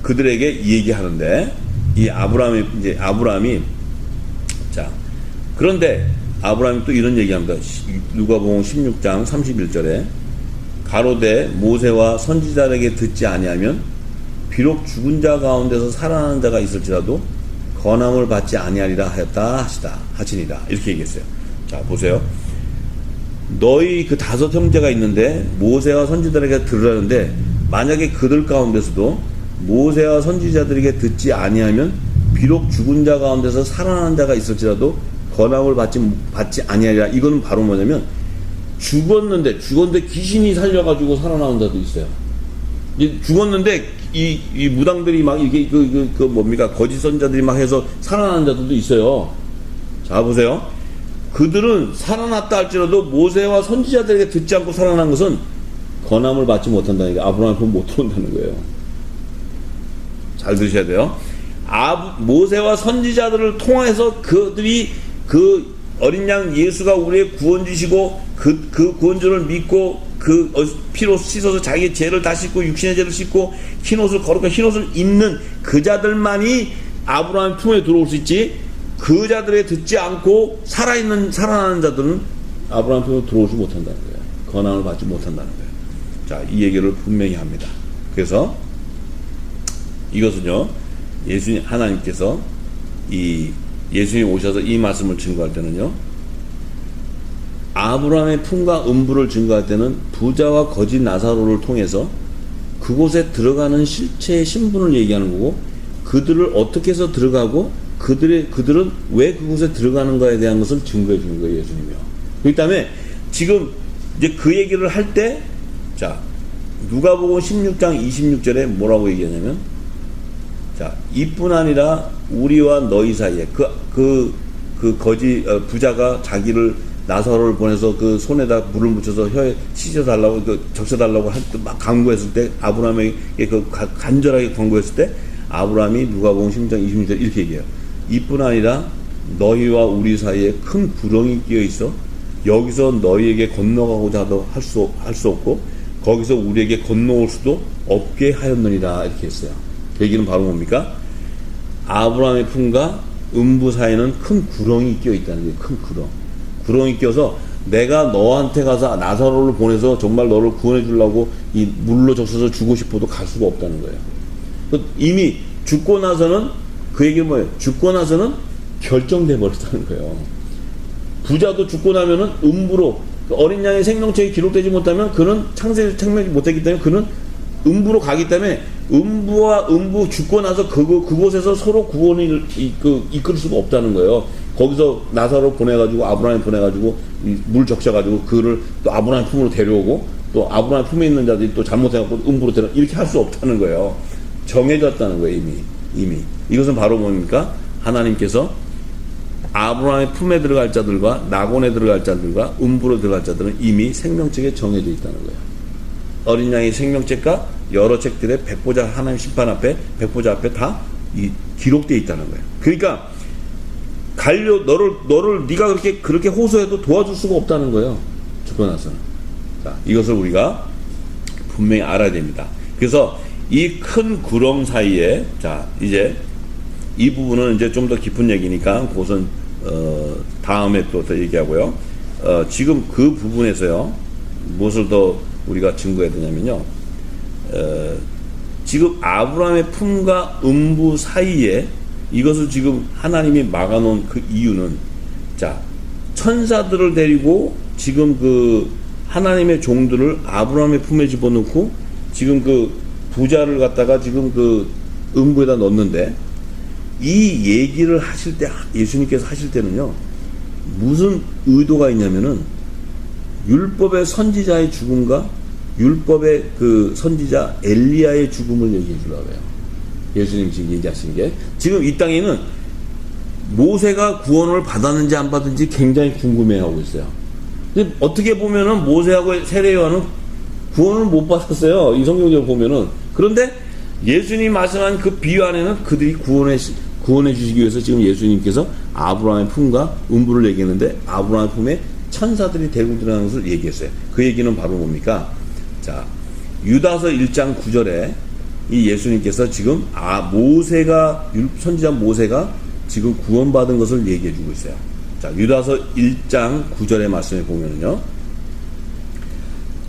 그들에게 얘기하는데 이 아브라함이 자, 그런데 아브라함이 또 이런 얘기합니다. 누가복음 16장 31절에 가로되 모세와 선지자에게 듣지 아니하면 비록 죽은 자 가운데서 살아나는 자가 있을지라도 건함을 받지 아니하리라 하였다 하시니라. 이렇게 얘기했어요. 자, 보세요. 너희 그 5 형제가 있는데 모세와 선지자들에게 들으라는데 만약에 그들 가운데서도 모세와 선지자들에게 듣지 아니하면 비록 죽은 자 가운데서 살아나는 자가 있을지라도 권함을 받지 아니하리라. 이거는 바로 뭐냐면 죽었는데 귀신이 살려가지고 살아나는 자도 있어요. 죽었는데 이 무당들이 막 이게 뭡니까 거짓 선자들이 막 해서 살아나는 자들도 있어요. 자, 보세요. 그들은 살아났다 할지라도 모세와 선지자들에게 듣지 않고 살아난 것은 권함을 받지 못한다는 게 아브라함을 보면 못 들어온다는 거예요. 잘 들으셔야 돼요. 모세와 선지자들을 통해서 그들이 그 어린 양 예수가 우리의 구원주시고 그 구원주를 믿고 그 피로 씻어서 자기의 죄를 다 씻고 육신의 죄를 씻고 흰옷을 거룩한 흰옷을 입는 그 자들만이 아브라함 품에 들어올 수 있지, 그 자들에 듣지 않고 살아나는 자들은 아브라함 품에 들어오지 못한다는 거예요. 권한을 받지 못한다는 거예요. 자, 이 얘기를 분명히 합니다. 그래서 이것은요, 하나님께서 예수님이 오셔서 이 말씀을 증거할 때는요, 아브라함의 품과 음부를 증거할 때는 부자와 거짓 나사로를 통해서 그곳에 들어가는 실체의 신분을 얘기하는 거고, 그들을 어떻게 해서 들어가고 그들은 왜 그곳에 들어가는가에 대한 것을 증거해 주는 거예요, 예수님이요. 그렇기 때문에 지금 이제 그 얘기를 할 때, 자, 누가복음 16장 26절에 뭐라고 얘기하냐면, 자, 이뿐 아니라 우리와 너희 사이에 부자가 자기를 나사로를 보내서 그 손에다 물을 묻혀서 혀에 씻어달라고 적셔달라고 할 때 막 강구했을 때, 아브라함에게 간절하게 강구했을 때 아브라함이 누가복음 16장 26절 이렇게 얘기해요. 이뿐 아니라 너희와 우리 사이에 큰 구렁이 끼어 있어 여기서 너희에게 건너가고자 하도 할 수 없고 거기서 우리에게 건너올 수도 없게 하였느니라. 이렇게 했어요. 그 얘기는 바로 뭡니까? 아브라함의 품과 음부 사이에는 큰 구렁이 끼어 있다는 거예요. 큰 구렁이 껴서 내가 너한테 가서 나사로를 보내서 정말 너를 구원해 주려고 이 물로 적셔서 주고 싶어도 갈 수가 없다는 거예요. 이미 죽고 나서는 그 얘기는 뭐예요? 죽고 나서는 결정돼 버렸다는 거예요. 부자도 죽고 나면은 음부로 어린 양의 생명책이 기록되지 못하면 그는 창세기 못했기 때문에 그는 음부로 가기 때문에 음부와 음부 죽고 나서 그곳에서 서로 구원을 이끌 수가 없다는 거예요. 거기서 나사로 보내가지고 아브라함 보내가지고 물 적셔가지고 그를 또 아브라함 품으로 데려오고 또 아브라함 품에 있는 자들이 또 잘못해갖고 음부로 데려 이렇게 할 수 없다는 거예요. 정해졌다는 거예요. 이미 이것은 바로 뭡니까? 하나님께서 아브라함의 품에 들어갈 자들과 낙원에 들어갈 자들과 음부로 들어갈 자들은 이미 생명책에 정해져 있다는 거예요. 어린 양의 생명책과 여러 책들의 백보자 하나님 심판 앞에 백보자 앞에 다 기록되어 있다는 거예요. 그러니까 너를 네가 그렇게 호소해도 도와줄 수가 없다는 거예요. 죽고 나서는. 자, 이것을 우리가 분명히 알아야 됩니다. 그래서 이 큰 구렁 사이에 자 이제 이 부분은 이제 좀 더 깊은 얘기니까 그것은 다음에 또 더 얘기하고요. 지금 그 부분에서요 무엇을 더 우리가 증거해야 되냐면요. 지금 아브라함의 품과 음부 사이에 이것을 지금 하나님이 막아놓은 그 이유는 자 천사들을 데리고 지금 그 하나님의 종들을 아브라함의 품에 집어넣고 지금 그 부자를 갖다가 지금 그 음부에다 넣었는데 이 얘기를 하실 때 예수님께서 하실 때는요 무슨 의도가 있냐면은 율법의 선지자의 죽음과 율법의 그 선지자 엘리야의 죽음을 얘기해 주려고 해요. 예수님 지금 얘기하신 게 지금 이 땅에는 모세가 구원을 받았는지 안 받았는지 굉장히 궁금해하고 있어요. 근데 어떻게 보면은 모세하고 세례요한은 구원을 못 받았어요. 이 성경적으로 보면은. 그런데 예수님 말씀한 그 비유 안에는 그들이 구원해 주시기 위해서 지금 예수님께서 아브라함의 품과 음부를 얘기했는데 아브라함의 품에 천사들이 데리고 들어가는 것을 얘기했어요. 그 얘기는 바로 뭡니까? 자, 유다서 1장 9절에 이 예수님께서 지금 선지자 모세가 지금 구원받은 것을 얘기해 주고 있어요. 자, 유다서 1장 9절의 말씀에 보면은요.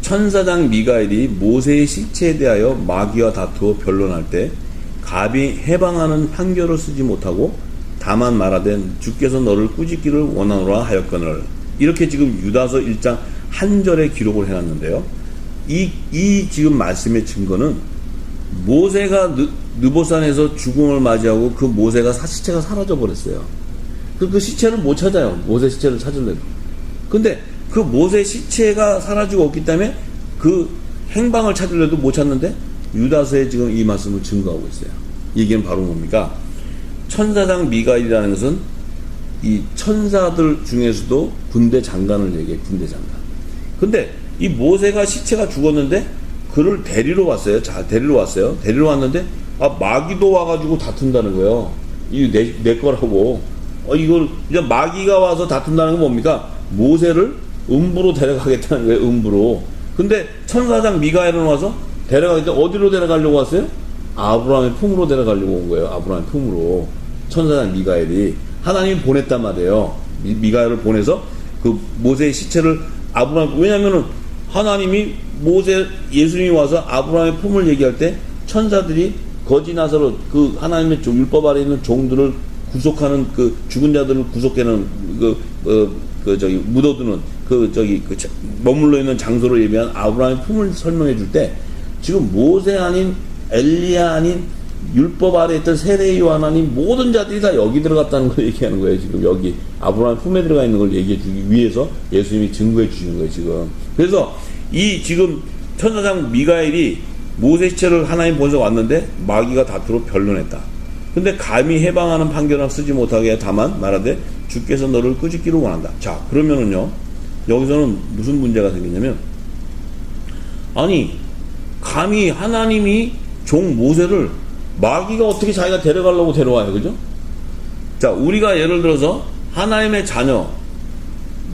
천사장 미가엘이 모세의 시체에 대하여 마귀와 다투어 변론할 때 갑이 해방하는 판결을 쓰지 못하고 다만 말하되 주께서 너를 꾸짖기를 원하노라 하였거늘 이렇게 지금 유다서 1장 한 절에 기록을 해놨는데요. 이 지금 말씀의 증거는 모세가 느보산에서 죽음을 맞이하고 그 모세가 시체가 사라져 버렸어요. 그 시체를 못 찾아요. 모세 시체를 찾으려고. 근데 그 모세 시체가 사라지고 없기 때문에 그 행방을 찾으려도 못 찾는데 유다서에 지금 이 말씀을 증거하고 있어요. 이게 바로 뭡니까? 천사장 미가엘이라는 것은 이 천사들 중에서도 군대 장관을 얘기해. 군대 장관. 근데 이 모세가 시체가 죽었는데 그를 데리러 왔어요. 자, 데리러 왔는데 마귀도 와가지고 다툰다는 거예요. 이거 내 거라고. 이걸 이제 마귀가 와서 다툰다는 건 뭡니까? 모세를 음부로 데려가겠다는 거예요. 음부로. 근데 천사장 미가엘은 와서 데려가겠다. 어디로 데려가려고 왔어요? 아브라함의 품으로 데려가려고 온 거예요. 아브라함의 품으로. 천사장 미가엘이 하나님이 보냈단 말이에요. 미가엘을 보내서 그 모세의 시체를 왜냐면은 하나님이 예수님이 와서 아브라함의 품을 얘기할 때 천사들이 거지 나사로 그 하나님의 율법 아래 있는 종들을 구속하는 그 죽은 자들을 구속하는 묻어두는 머물러 있는 장소로 예비한 아브라함의 품을 설명해 줄 때 지금 모세 아닌 엘리야 아닌 율법 아래 있던 세례 요한 아닌 모든 자들이 다 여기 들어갔다는 걸 얘기하는 거예요. 지금 여기 아브라함 품에 들어가 있는 걸 얘기해 주기 위해서 예수님이 증거해 주시는 거예요. 지금. 그래서 이 지금 천사장 미가엘이 모세 시체를 하나님 보내서 왔는데 마귀가 다투러 변론했다. 근데 감히 해방하는 판결을 쓰지 못하게 다만 말하되 주께서 너를 꾸짖기를 원한다. 자, 그러면은요 여기서는 무슨 문제가 생기냐면 아니 감히 하나님이 종 모세를 마귀가 어떻게 자기가 데려가려고 데려와요. 그죠? 자, 우리가 예를 들어서 하나님의 자녀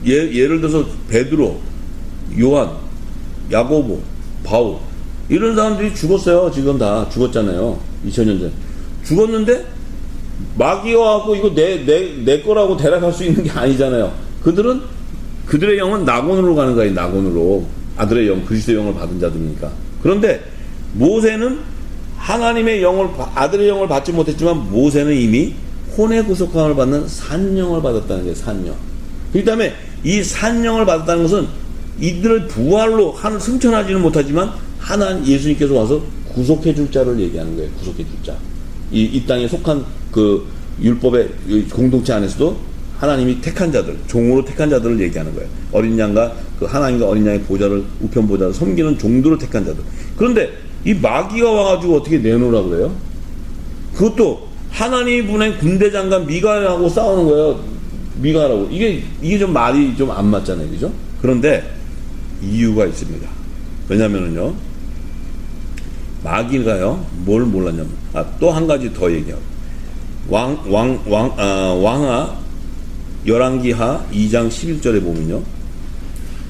예를 들어서 베드로, 요한, 야고보, 바울 이런 사람들이 죽었어요. 지금 다 죽었잖아요. 2000년 전에 죽었는데 마귀가 와갖고 이거 내 거라고 데려갈 수 있는 게 아니잖아요. 그들의 영은 낙원으로 가는 거예요. 낙원으로. 아들의 영, 그리스도의 영을 받은 자들이니까. 그런데 모세는 하나님의 영을, 아들의 영을 받지 못했지만 모세는 이미 혼의 구속함을 받는 산영을 받았다는 거예요. 산영. 그 다음에 이 산영을 받았다는 것은 이들을 부활로 하늘 승천하지는 못하지만 하나님 예수님께서 와서 구속해 줄 자를 얘기하는 거예요. 구속해 줄 자. 이 땅에 속한 그 율법의 공동체 안에서도 하나님이 택한 자들, 종으로 택한 자들을 얘기하는 거예요. 어린 양과 그 하나님과 어린 양의 보좌를, 우편 보좌를 섬기는 종들을 택한 자들. 그런데 이 마귀가 와가지고 어떻게 내놓으라 그래요? 그것도 하나님이 보낸 군대 장관 미가하고 싸우는 거예요. 미가라고. 이게 좀 말이 좀 안 맞잖아요. 그죠? 그런데 이유가 있습니다. 왜냐면은요, 마귀가요, 뭘 몰랐냐면, 또 한 가지 더 얘기하고. 왕하, 열왕기하 2장 11절에 보면요,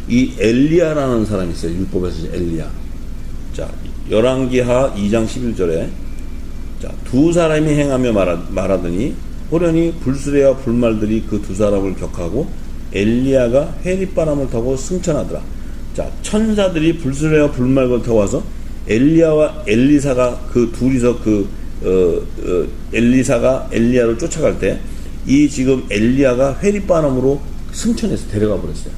이 엘리야라는 사람이 있어요. 율법에서 엘리야. 자, 열왕기하 2장 11절에, 자, 두 사람이 행하며 말하더니, 호련히 불수레와 불말들이 그 두 사람을 격하고, 엘리야가 회리바람을 타고 승천하더라. 자, 천사들이 불수레와 불말을 타고 와서, 엘리야와 엘리사가 그 둘이서 엘리사가 엘리야를 쫓아갈 때, 이 지금 엘리야가 회리바람으로 승천해서 데려가 버렸어요.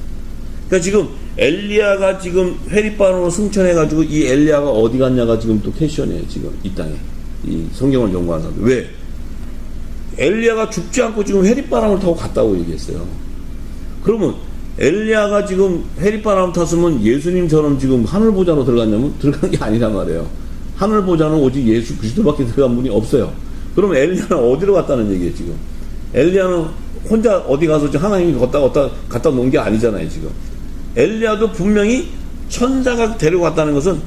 그러니까 지금 엘리야가 지금 회리바람으로 승천해가지고 이 엘리야가 어디 갔냐가 지금 또 퀘션이에요. 지금 이 땅에 이 성경을 연구하는 사람들. 왜? 엘리야가 죽지 않고 지금 회리바람을 타고 갔다고 얘기했어요. 그러면 엘리야가 지금 회리바람 탔으면 예수님처럼 지금 하늘보좌로 들어갔냐면 들어간 게 아니란 말이에요. 하늘보좌는 오직 예수 그리스도밖에 들어간 분이 없어요. 그러면 엘리야는 어디로 갔다는 얘기예요, 지금? 엘리야는 혼자 어디 가서 하나님이 갖다 놓은 게 아니잖아요, 지금. 엘리야도 분명히 천사가 데려갔다는 것은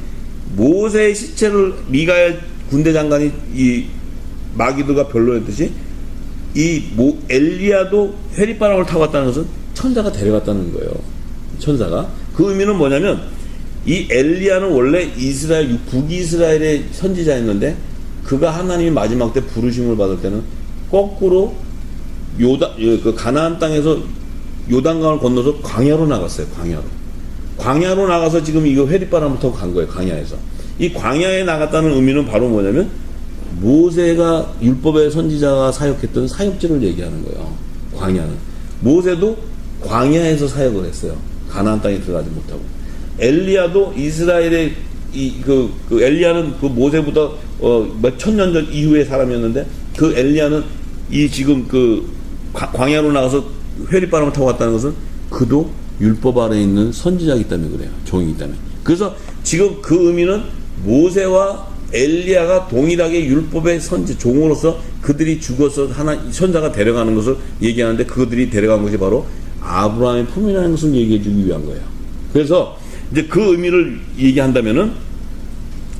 모세의 시체를 미가엘 군대 장관이 이 마귀도가 별로였듯이 엘리야도 회리바람을 타고 갔다는 것은 천사가 데려갔다는 거예요. 천사가. 그 의미는 뭐냐면 이 엘리야는 원래 북이스라엘의 선지자였는데 그가 하나님이 마지막 때 부르심을 받을 때는 거꾸로 가나안 땅에서 요단강을 건너서 광야로 나갔어요. 광야로 나가서 지금 이거 회리바람을 타고 간 거예요. 광야에서. 이 광야에 나갔다는 의미는 바로 뭐냐면 모세가 율법의 선지자가 사역했던 사역지를 얘기하는 거예요. 광야는. 모세도 광야에서 사역을 했어요. 가나안 땅에 들어가지 못하고. 엘리야도 이스라엘의 엘리야는 그 모세보다 몇 천년 전 이후의 사람이었는데 그 엘리야는 이 지금 광야로 나가서 회리바람을 타고 갔다는 것은 그도 율법 아래에 있는 선지자이기 때문에 그래요. 종이기 때문에. 그래서 지금 그 의미는 모세와 엘리야가 동일하게 율법의 종으로서 그들이 죽어서 선자가 데려가는 것을 얘기하는데 그들이 데려간 것이 바로 아브라함의 품이라는 것을 얘기해 주기 위한 거예요. 그래서 이제 그 의미를 얘기한다면은,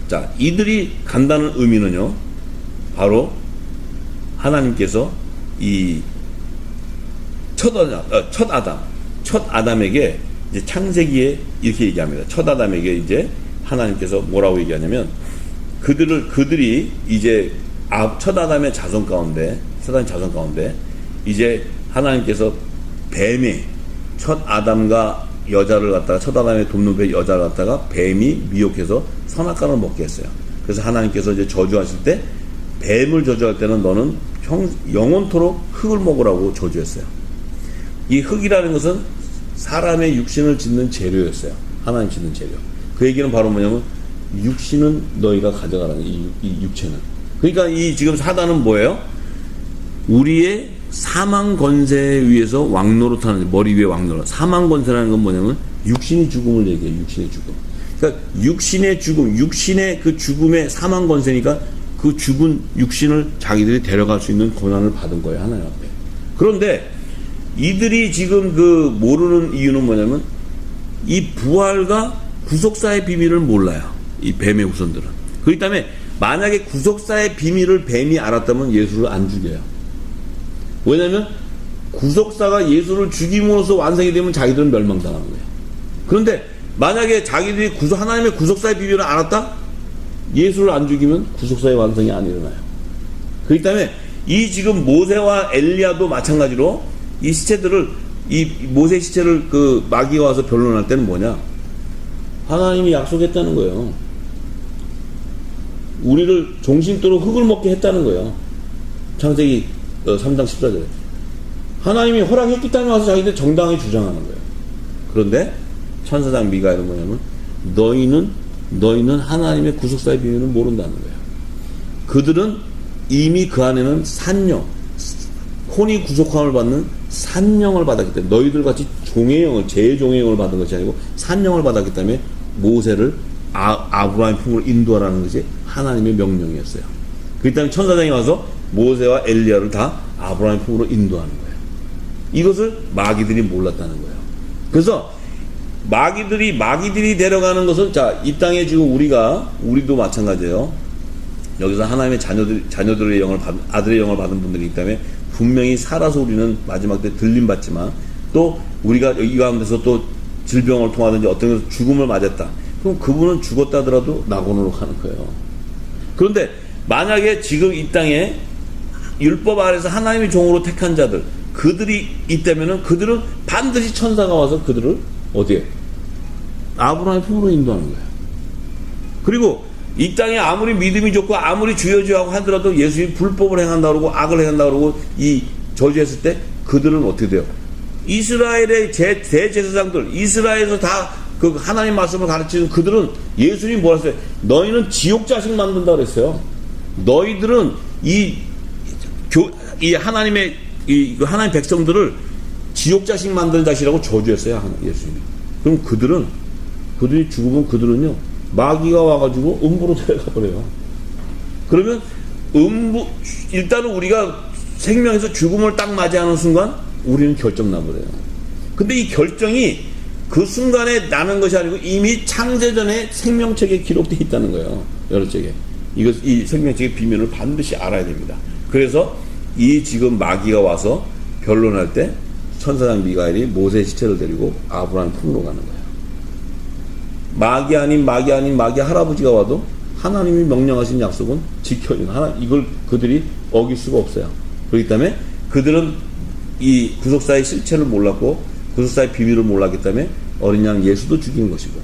자, 이들이 간다는 의미는요, 바로 하나님께서 이 첫 아담에게 이제 창세기에 이렇게 얘기합니다. 첫 아담에게 이제 하나님께서 뭐라고 얘기하냐면, 그들이 이제 첫 아담의 자손 가운데 이제 하나님께서 뱀이 첫 아담과 여자를 갖다가 첫 아담의 돕는 여자를 갖다가 뱀이 미혹해서 선악과를 먹게 했어요. 그래서 하나님께서 이제 저주하실 때 뱀을 저주할 때는 너는 영원토록 흙을 먹으라고 저주했어요. 이 흙이라는 것은 사람의 육신을 짓는 재료였어요. 하나님 짓는 재료. 그 얘기는 바로 뭐냐면 육신은 너희가 가져가라는 이 육체는. 그러니까 이 지금 사단은 뭐예요? 우리의 사망 권세에 의해서 왕노릇하는, 머리 위에 왕노릇. 사망 권세라는 건 뭐냐면 육신의 죽음을 얘기해요. 육신의 죽음. 그러니까 육신의 죽음, 육신의 그 죽음의 사망 권세니까 그 죽은 육신을 자기들이 데려갈 수 있는 권한을 받은 거예요. 하나님 앞에. 그런데 이들이 지금 모르는 이유는 뭐냐면 이 부활과 구속사의 비밀을 몰라요. 이 뱀의 후손들은. 그렇기 때문에 만약에 구속사의 비밀을 뱀이 알았다면 예수를 안 죽여요. 왜냐하면 구속사가 예수를 죽임으로써 완성이 되면 자기들은 멸망당하는 거예요. 그런데 만약에 자기들이 하나님의 구속사의 비밀을 알았다? 예수를 안 죽이면 구속사의 완성이 안 일어나요. 그렇기 때문에 이 지금 모세와 엘리야도 마찬가지로 이 시체들을, 이 모세 시체를 마귀가 와서 변론할 때는 뭐냐? 하나님이 약속했다는 거예요. 우리를 종신토록 흙을 먹게 했다는 거예요. 창세기 3장 14절에. 하나님이 허락했기 때문에 와서 자기들 정당하게 주장하는 거예요. 그런데 천사장 미가엘은 뭐냐면 너희는 하나님의 구속사의 비밀을 모른다는 거예요. 그들은 이미 그 안에는 산령, 혼이 구속함을 받는 산령을 받았기 때문에, 너희들 같이 종의 영을, 제종의 영을 받은 것이 아니고 산령을 받았기 때문에 모세를 아브라함 품으로 인도하라는 것이 하나님의 명령이었어요. 그렇기 때문에 천사장이 와서 모세와 엘리야를 다 아브라함 품으로 인도하는 거예요. 이것을 마귀들이 몰랐다는 거예요. 그래서 마귀들이 데려가는 것은, 자, 이 땅에 지금 우리도 마찬가지예요. 여기서 하나님의 자녀들의 영을 아들의 영을 받은 분들이 있기 때문에 분명히 살아서 우리는 마지막 때 들림 받지만, 또 우리가 이 가운데서 또 질병을 통하든지 어떤 것을 죽음을 맞았다. 그럼 그분은 죽었다 하더라도 낙원으로 가는 거예요. 그런데 만약에 지금 이 땅에 율법 아래서 하나님의 종으로 택한 자들, 그들이 있다면은 그들은 반드시 천사가 와서 그들을 어디에? 아브라함의 품으로 인도하는 거예요. 그리고 이 땅에 아무리 믿음이 좋고 아무리 주여주여하고 하더라도 예수님이 불법을 행한다 그러고 악을 행한다 그러고 이 저주했을 때 그들은 어떻게 돼요? 이스라엘의 대제사장들, 이스라엘에서 다 그 하나님 말씀을 가르치는 그들은 예수님이 뭐라 했어요? 너희는 지옥 자식 만든다 그랬어요. 너희들은 이 하나님의 하나님 백성들을 지옥 자식 만드는 자식이라고 저주했어요, 예수님이. 그럼 그들이 죽으면 그들은요, 마귀가 와가지고 음부로 데려가 버려요. 그러면 일단은 우리가 생명에서 죽음을 딱 맞이하는 순간 우리는 결정 나버려요. 근데 이 결정이 그 순간에 나는 것이 아니고 이미 창세전에 생명책에 기록되어 있다는 거예요. 여러 책에. 이 생명책의 비밀을 반드시 알아야 됩니다. 그래서 이 지금 마귀가 와서 변론할 때 천사장 미가엘이 모세의 시체를 데리고 아브라함 품으로 가는 거예요. 마귀 아닌 마귀 할아버지가 와도 하나님이 명령하신 약속은 지켜야 이걸 그들이 어길 수가 없어요. 그렇기 때문에 그들은 이 구속사의 실체를 몰랐고 구속사의 비밀을 몰랐기 때문에 어린 양 예수도 죽인 것이고,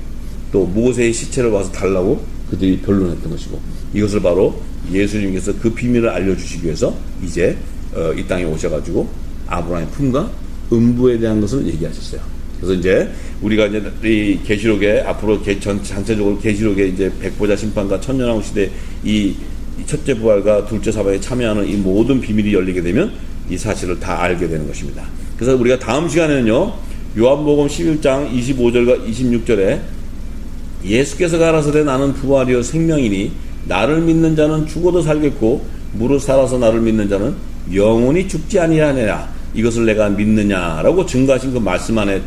또 모세의 시체를 와서 달라고 그들이 변론했던 것이고, 이것을 바로 예수님께서 그 비밀을 알려주시기 위해서 이제 이 땅에 오셔가지고 아브라함의 품과 음부에 대한 것을 얘기하셨어요. 그래서 이제 우리가 이제 이 계시록에 앞으로 전체적으로 계시록에 이제 백보자 심판과 천년왕후 시대 이 첫째 부활과 둘째 사방에 참여하는 이 모든 비밀이 열리게 되면 이 사실을 다 알게 되는 것입니다. 그래서 우리가 다음 시간에는요, 요한복음 11장 25절과 26절에 예수께서 가라사대 나는 부활이요 생명이니 나를 믿는 자는 죽어도 살겠고 무릇 살아서 나를 믿는 자는 영원히 죽지 아니하리라. 이것을 내가 믿느냐라고 증거하신 그 말씀 안에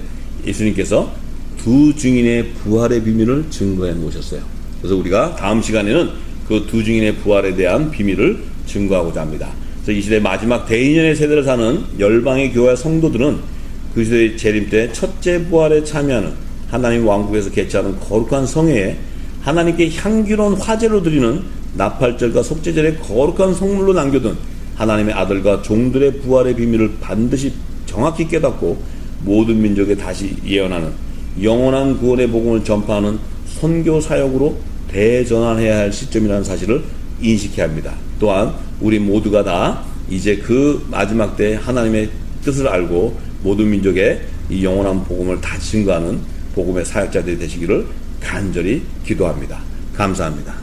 예수님께서 두 증인의 부활의 비밀을 증거해 놓으셨어요. 그래서 우리가 다음 시간에는 그 두 증인의 부활에 대한 비밀을 증거하고자 합니다. 그래서 이 시대 마지막 대인연의 세대를 사는 열방의 교회 성도들은 그 시대의 재림 때 첫째 부활에 참여하는 하나님 왕국에서 개최하는 거룩한 성회에 하나님께 향기로운 화제로 드리는 나팔절과 속죄절의 거룩한 성물로 남겨둔 하나님의 아들과 종들의 부활의 비밀을 반드시 정확히 깨닫고 모든 민족에 다시 예언하는 영원한 구원의 복음을 전파하는 선교 사역으로 대전환해야 할 시점이라는 사실을 인식해야 합니다. 또한 우리 모두가 다 이제 그 마지막 때 하나님의 뜻을 알고 모든 민족에 이 영원한 복음을 다 증거하는 복음의 사역자들이 되시기를 간절히 기도합니다. 감사합니다.